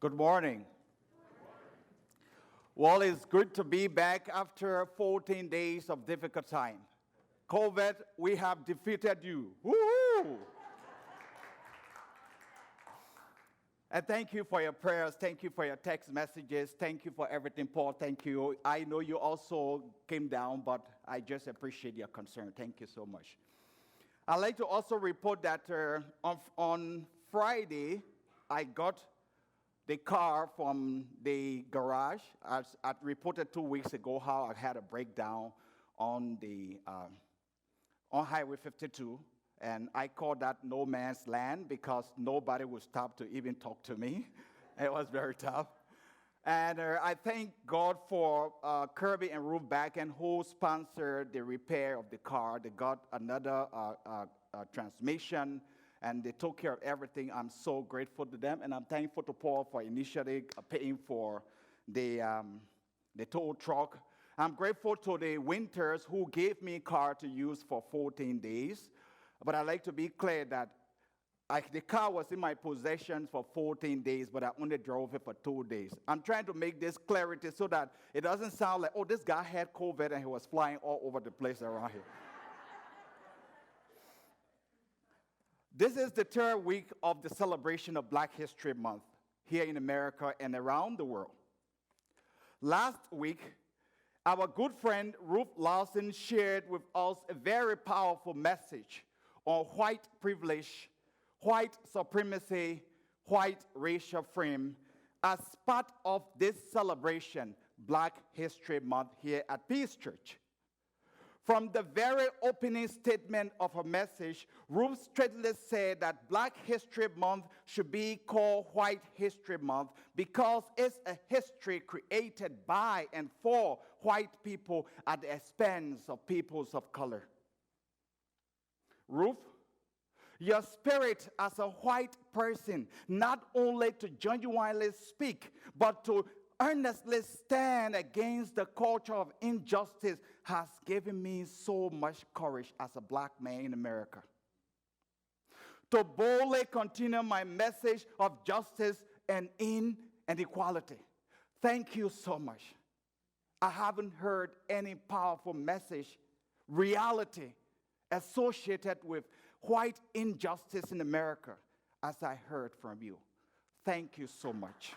Good morning. Well, it's good to be back after 14 days of difficult time. COVID, we have defeated you. Woo-hoo! And thank you for your prayers. Thank you for your text messages. Thank you for everything, Paul. Thank you. I know you also came down, but I just appreciate your concern. Thank you so much. I'd like to also report that on Friday, I got the car from the garage. As I reported 2 weeks ago how I had a breakdown on Highway 52. And I call that no man's land because nobody would stop to even talk to me. It was very tough. And I thank God for Kirby and Ruth Backen who sponsored the repair of the car. They got another transmission, and they took care of everything. I'm so grateful to them, and I'm thankful to Paul for initially paying for the tow truck. I'm grateful to the Winters who gave me a car to use for 14 days. But I'd like to be clear that the car was in my possession for 14 days, but I only drove it for 2 days. I'm trying to make this clarity so that it doesn't sound like, oh, this guy had COVID and he was flying all over the place around here. This is the third week of the celebration of Black History Month here in America and around the world. Last week, our good friend Ruth Lawson shared with us a very powerful message on white privilege, white supremacy, white racial frame as part of this celebration, Black History Month here at Peace Church. From the very opening statement of her message, Ruth straightly said that Black History Month should be called White History Month because it's a history created by and for white people at the expense of peoples of color. Ruth, your spirit as a white person, not only to genuinely speak, but to earnestly stand against the culture of injustice has given me so much courage as a black man in America. To boldly continue my message of justice and inequality. Thank you so much. I haven't heard any powerful message, reality, associated with white injustice in America as I heard from you. Thank you so much.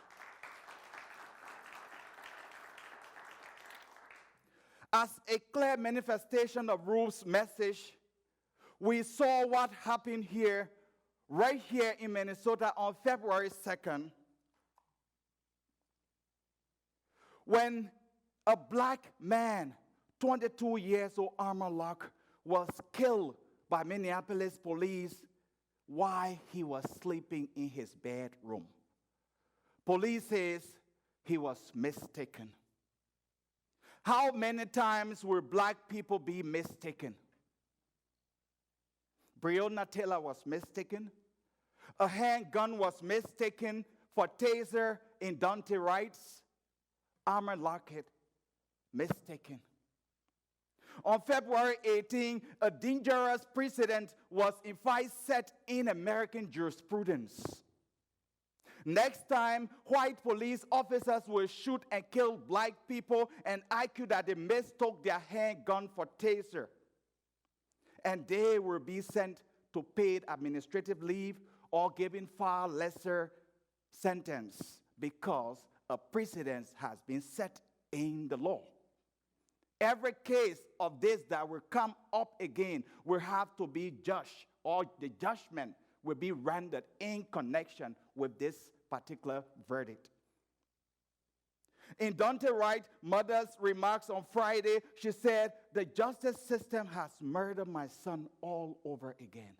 As a clear manifestation of Ruth's message, we saw what happened here, right here in Minnesota on February 2nd, when a black man, 22 years old, Armor Lock, was killed by Minneapolis police while he was sleeping in his bedroom. Police says he was mistaken. How many times will black people be mistaken? Breonna Taylor was mistaken. A handgun was mistaken for taser in Dante Wright's. Armor Lockett, mistaken. On February 18, a dangerous precedent was in fact set in American jurisprudence. Next time, white police officers will shoot and kill black people and argue that they mistook their handgun for taser. And they will be sent to paid administrative leave or given far lesser sentence because a precedent has been set in the law. Every case of this that will come up again will have to be judged, or the judgment will be rendered in connection with this particular verdict. In Dante Wright's mother's remarks on Friday, she said, "The justice system has murdered my son all over again."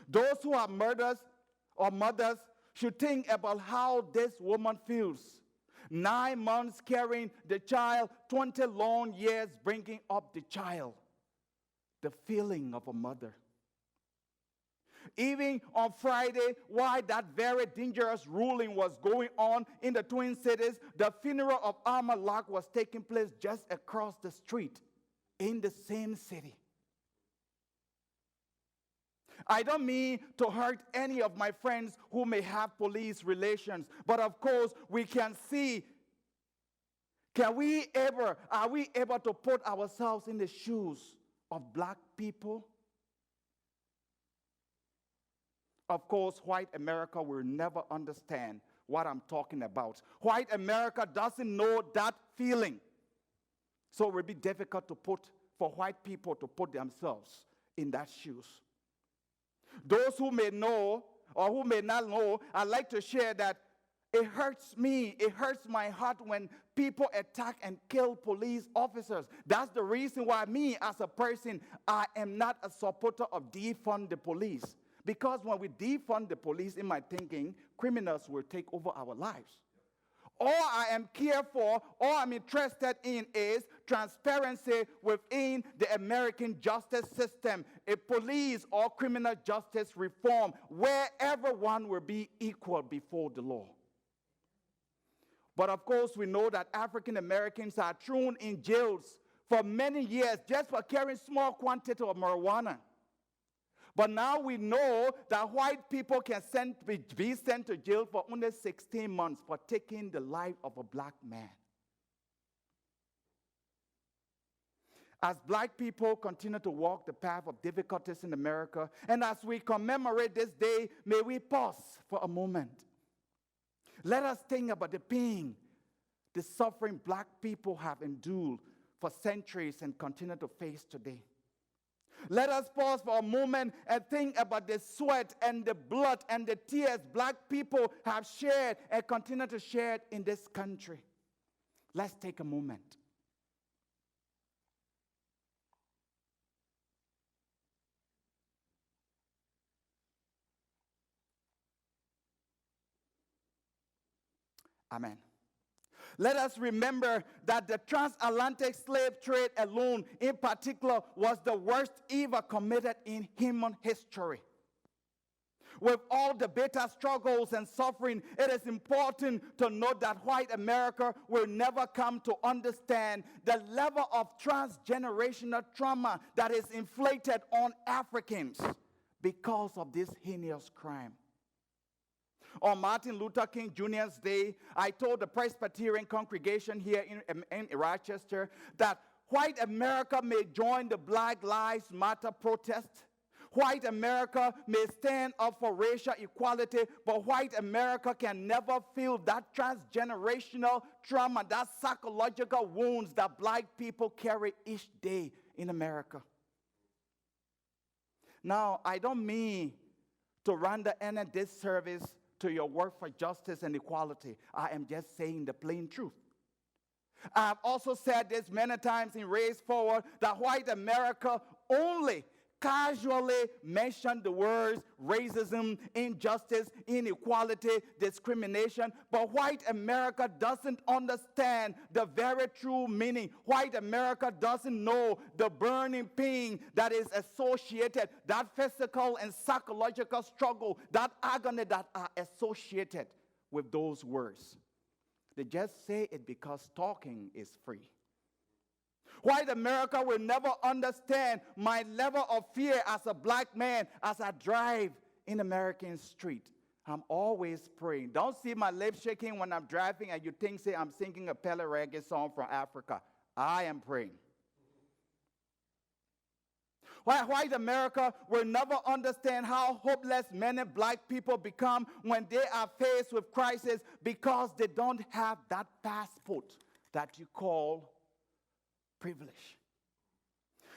Those who are murderers or mothers should think about how this woman feels. 9 months carrying the child, 20 long years bringing up the child. The feeling of a mother. Even on Friday, while that very dangerous ruling was going on in the Twin Cities, the funeral of Armor Lock was taking place just across the street in the same city. I don't mean to hurt any of my friends who may have police relations, but of course we can see, are we able to put ourselves in the shoes of black people? Of course, white America will never understand what I'm talking about. White America doesn't know that feeling. So it will be difficult for white people to put themselves in that shoes. Those who may know or who may not know, I'd like to share that it hurts me, it hurts my heart when people attack and kill police officers. That's the reason why me as a person, I am not a supporter of defund the police. Because when we defund the police, in my thinking, criminals will take over our lives. All I am here for, all I'm interested in is transparency within the American justice system, a police or criminal justice reform where everyone will be equal before the law. But of course, we know that African Americans are thrown in jails for many years just for carrying small quantity of marijuana. But now we know that white people can be sent to jail for only 16 months for taking the life of a black man. As black people continue to walk the path of difficulties in America, and as we commemorate this day, may we pause for a moment. Let us think about the pain, the suffering black people have endured for centuries and continue to face today. Let us pause for a moment and think about the sweat and the blood and the tears black people have shared and continue to share in this country. Let's take a moment. Amen. Let us remember that the transatlantic slave trade alone, in particular, was the worst ever committed in human history. With all the bitter struggles and suffering, it is important to note that white America will never come to understand the level of transgenerational trauma that is inflicted on Africans because of this heinous crime. On Martin Luther King Jr.'s day, I told the Presbyterian congregation here in Rochester that white America may join the Black Lives Matter protest. White America may stand up for racial equality, but white America can never feel that transgenerational trauma, that psychological wounds that black people carry each day in America. Now, I don't mean to render any disservice to your work for justice and equality. I am just saying the plain truth. I've also said this many times in Race Forward that white America only casually mentioned the words racism, injustice, inequality, discrimination, but white America doesn't understand the very true meaning. White America doesn't know the burning pain that is associated, that physical and psychological struggle, that agony that are associated with those words. They just say it because talking is free. White America will never understand my level of fear as a black man as I drive in American street. I'm always praying. Don't see my lips shaking when I'm driving and you think, say, I'm singing a Pele reggae song from Africa. I am praying. White America will never understand how hopeless many black people become when they are faced with crisis because they don't have that passport that you call privilege.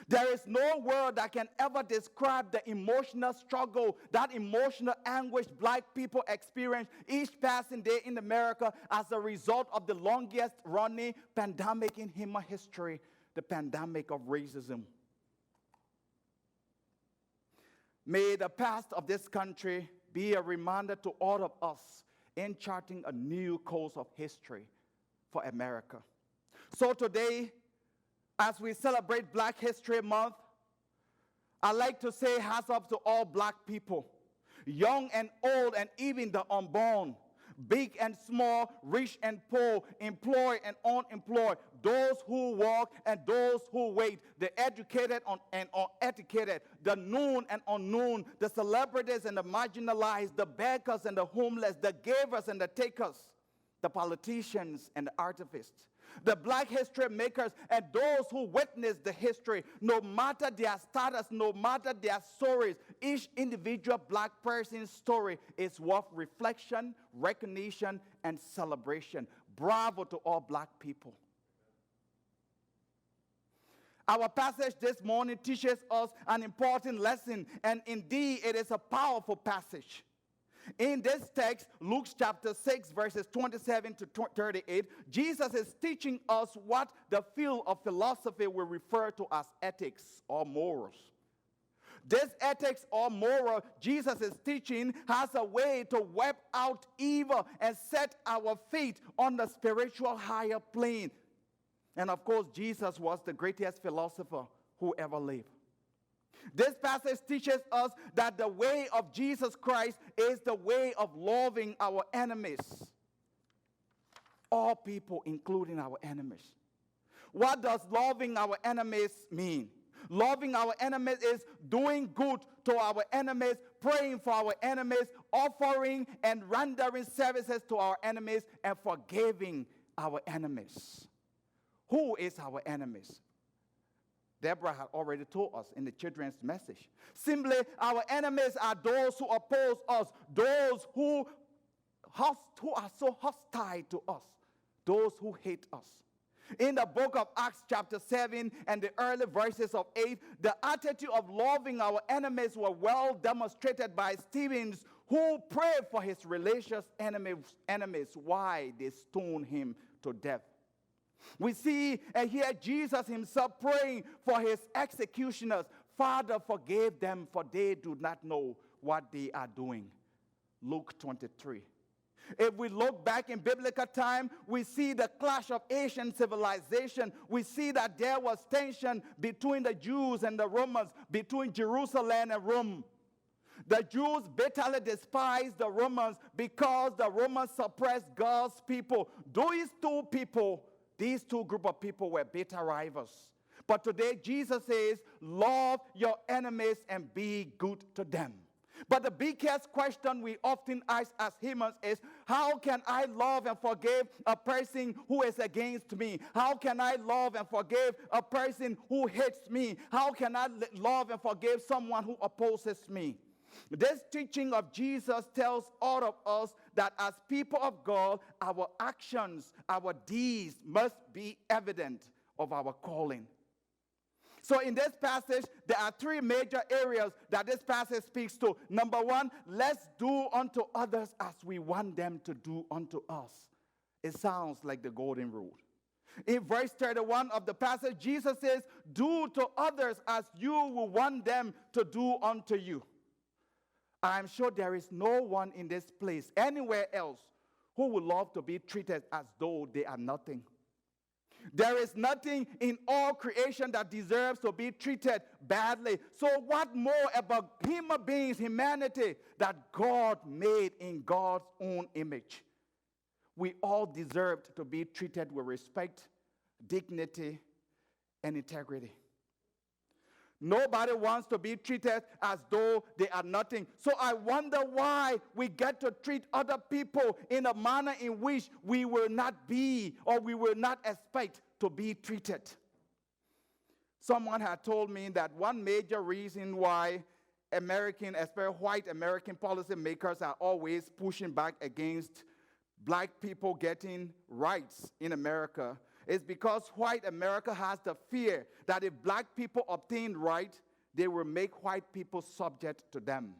There is no word that can ever describe the emotional struggle, that emotional anguish black people experience each passing day in America as a result of the longest running pandemic in human history, the pandemic of racism. May the past of this country be a reminder to all of us in charting a new course of history for America. So today, as we celebrate Black History Month, I'd like to say hats off to all black people, young and old and even the unborn. big and small, rich and poor, employed and unemployed, those who walk and those who wait, the educated and uneducated, the known and unknown, the celebrities and the marginalized, the beggars and the homeless, the givers and the takers, the politicians and the artifists, the black history makers and those who witness the history. No matter their status, no matter their stories, each individual black person's story is worth reflection, recognition, and celebration. Bravo to all black people. Our passage this morning teaches us an important lesson, and indeed it is a powerful passage. In this text, Luke chapter 6, verses 27 to 38, Jesus is teaching us what the field of philosophy will refer to as ethics or morals. This ethics or moral Jesus is teaching has a way to wipe out evil and set our feet on the spiritual higher plane. And of course, Jesus was the greatest philosopher who ever lived. This passage teaches us that the way of Jesus Christ is the way of loving our enemies. All people, including our enemies. What does loving our enemies mean? Loving our enemies is doing good to our enemies, praying for our enemies, offering and rendering services to our enemies, and forgiving our enemies. Who is our enemies? Deborah had already told us in the children's message. Simply, our enemies are those who oppose us, those who are so hostile to us, those who hate us. In the book of Acts chapter 7 and the early verses of 8, the attitude of loving our enemies were well demonstrated by Stephen, who prayed for his religious enemies while they stoned him to death. We see and hear Jesus himself praying for his executioners. Father, forgive them, for they do not know what they are doing. Luke 23. If we look back in biblical time, we see the clash of Asian civilization. We see that there was tension between the Jews and the Romans, between Jerusalem and Rome. The Jews bitterly despised the Romans because the Romans suppressed God's people. These two group of people were bitter rivals. But today Jesus says, love your enemies and be good to them. But the biggest question we often ask as humans is, how can I love and forgive a person who is against me? How can I love and forgive a person who hates me? How can I love and forgive someone who opposes me? This teaching of Jesus tells all of us that as people of God, our actions, our deeds must be evident of our calling. So in this passage, there are three major areas that this passage speaks to. Number one, let's do unto others as we want them to do unto us. It sounds like the golden rule. In verse 31 of the passage, Jesus says, do to others as you will want them to do unto you. I'm sure there is no one in this place, anywhere else, who would love to be treated as though they are nothing. There is nothing in all creation that deserves to be treated badly. So what more about human beings, humanity, that God made in God's own image? We all deserved to be treated with respect, dignity, and integrity. Nobody wants to be treated as though they are nothing. So I wonder why we get to treat other people in a manner in which we will not be or we will not expect to be treated. Someone had told me that one major reason why American, especially white American policymakers are always pushing back against black people getting rights in America is because white America has the fear that if black people obtain rights, they will make white people subject to them.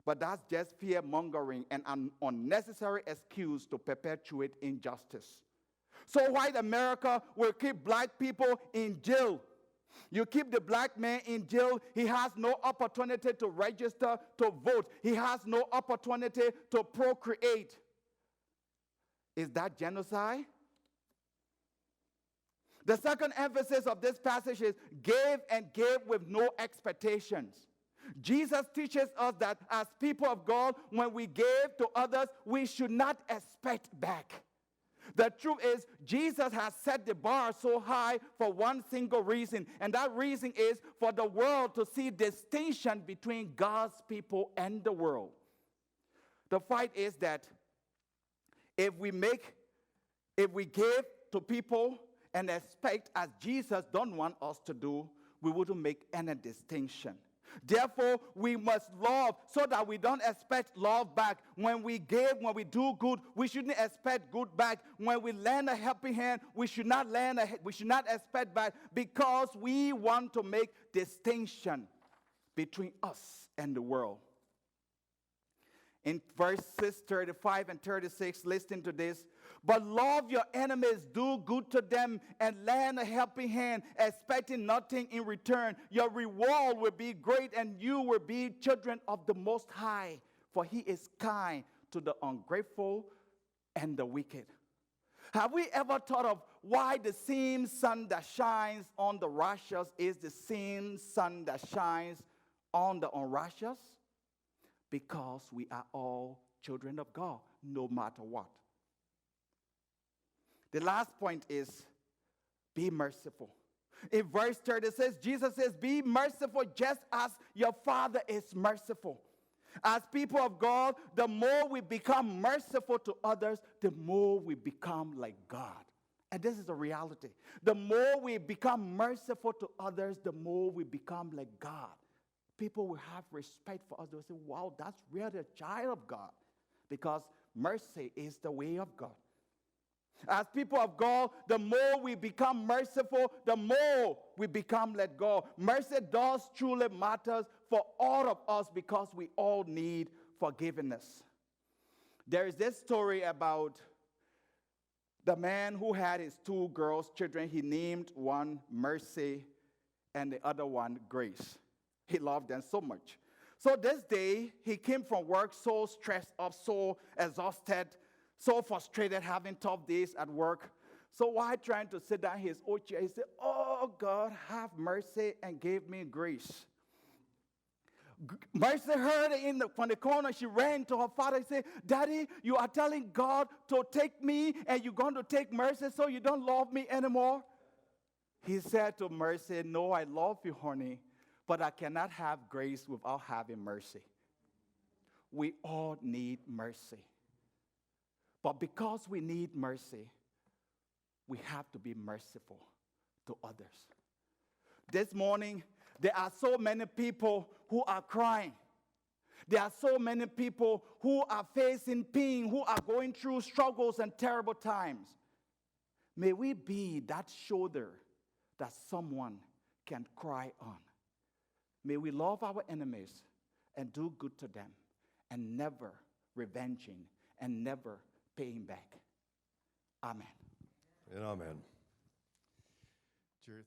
But that's just fear-mongering and an unnecessary excuse to perpetuate injustice. So white America will keep black people in jail. You keep the black man in jail, he has no opportunity to register to vote. He has no opportunity to procreate. Is that genocide? The second emphasis of this passage is give and give with no expectations. Jesus teaches us that as people of God, when we give to others, we should not expect back. The truth is, Jesus has set the bar so high for one single reason, and that reason is for the world to see distinction between God's people and the world. The fight is that if we give to people and expect as Jesus don't want us to do, we wouldn't make any distinction. Therefore, we must love so that we don't expect love back. When we give, when we do good, we shouldn't expect good back. When we lend a helping hand, we should not expect back, because we want to make distinction between us and the world. In verses 35 and 36, listen to this. But love your enemies, do good to them, and lend a helping hand, expecting nothing in return. Your reward will be great, and you will be children of the Most High, for He is kind to the ungrateful and the wicked. Have we ever thought of why the same sun that shines on the righteous is the same sun that shines on the unrighteous? Because we are all children of God, no matter what. The last point is, be merciful. In verse 30 it says, Jesus says, be merciful just as your Father is merciful. As people of God, the more we become merciful to others, the more we become like God. And this is the reality. The more we become merciful to others, the more we become like God. People will have respect for us. They'll say, wow, that's really a child of God. Because mercy is the way of God. As people of God, the more we become merciful, the more we become like God. Mercy does truly matter for all of us, because we all need forgiveness. There is this story about the man who had his two girls' children. He named one Mercy and the other one Grace. He loved them so much. So this day, he came from work so stressed up, so exhausted, so frustrated, having tough days at work. So while trying to sit down in his old chair, he said, oh, God, have mercy and give me grace. Mercy heard it from the corner. She ran to her father and said, Daddy, you are telling God to take me, and you're going to take Mercy so you don't love me anymore? He said to Mercy, no, I love you, honey, but I cannot have grace without having mercy. We all need mercy. But because we need mercy, we have to be merciful to others. This morning, there are so many people who are crying. There are so many people who are facing pain, who are going through struggles and terrible times. May we be that shoulder that someone can cry on. May we love our enemies and do good to them, and never revenging and never paying back. Amen. And amen. Jerry,